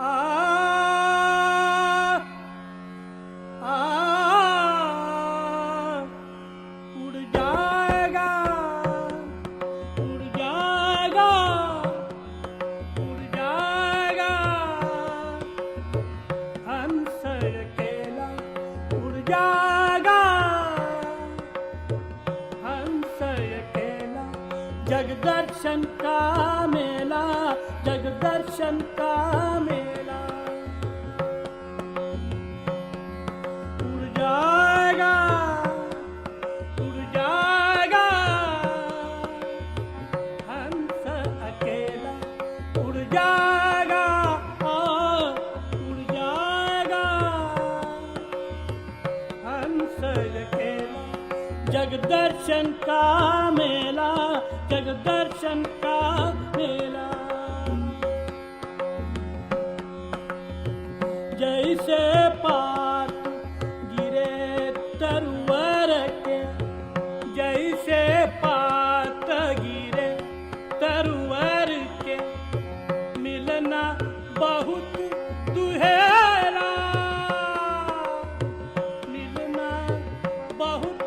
आ आ उड़ जाएगा उड़ जाएगा उड़ जाएगा हंस अकेला उड़ जाएगा हंस अकेला जगदर्शन का मेला जगदर्शन का मेला उड़ जाएगा हंस अकेला उड़ जाएगा उड़ जाएगा हंस अकेला जगदर्शन का मेला जगदर्शन का मेला जैसे पात गिरे तरवर के जैसे पात गिरे तरवर के मिलना बहुत दुहेरा मिलना बहुत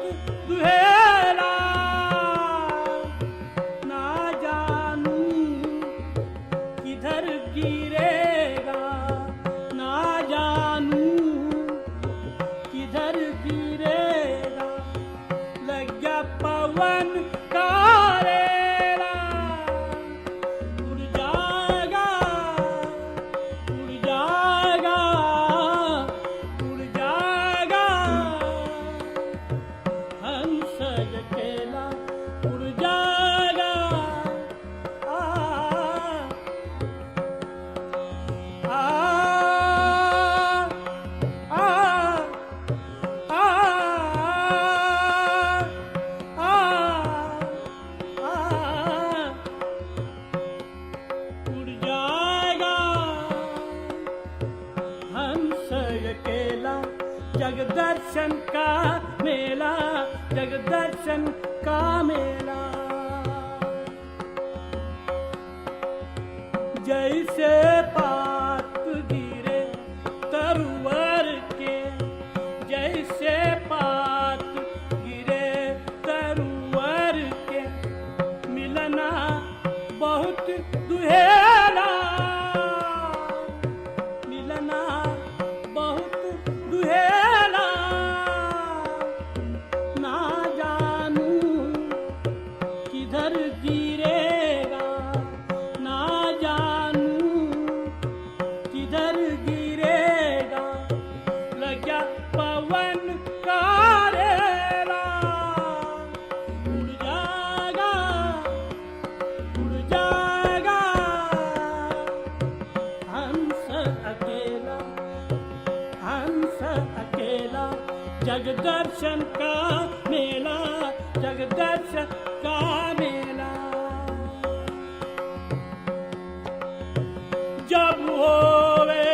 दुहेरा ना जानू किधर गिरेगा ना जानू किधर गिरेगा लग गया पवन का रेला उड़ जाएगा उड़ जाएगा उड़ जाएगा हंस अकेला उड़ जाएगा उड़ जाएगा हंस अकेला जगदर्शन का मेला जगदर्शन का मेला जैसे पात गिरे तरवर के जैसे पात गिरे तरवर के मिलना बहुत दुहेरा मिलना बहुत दुहेरा ना जानू किधर गिरेगा ना जानू किधर गिरेगा लगा पवन का रेला उड़ जाएगा हंस अकेला जगदर्शन का मेला जगदर्शन का मेला जब होवे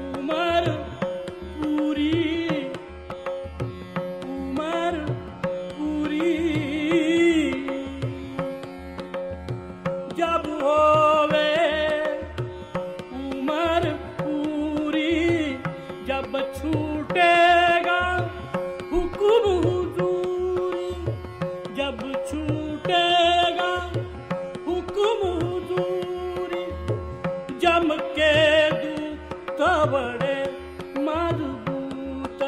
उमर पूरी जब होवे उमर पूरी जब छूटेगा हुक्म हुजूरी जब छूटेगा हुक्म हुजूरी जम के दूत बड़े मजबूत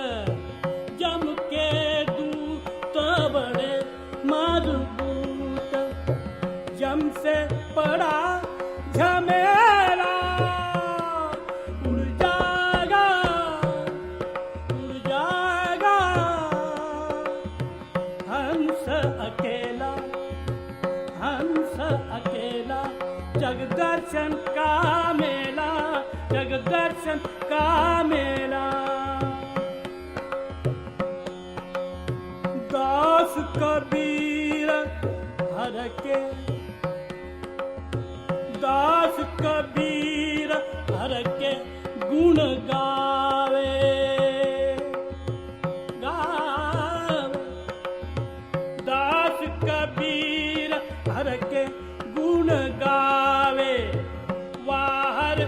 जम के दूत बड़े मजबूत जम से पड़ा झमेला उड़ जाएगा हंस अकेला जगदर्शन का मेला जगदर्शन का मेला दास कबीर हर के दास कबीर हर के गुण गावे दास कबीर हर के गुण गावे वाहर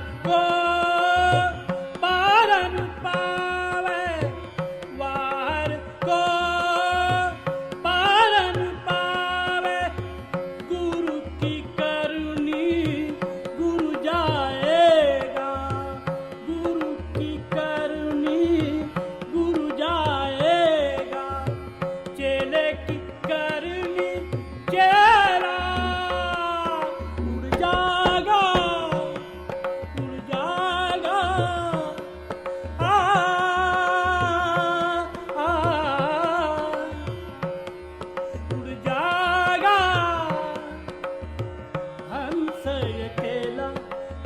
केला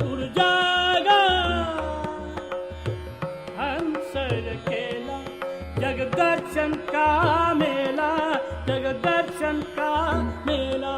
उर्जागा हंसय केला जगदर्शन का मेला जगदर्शन का मेला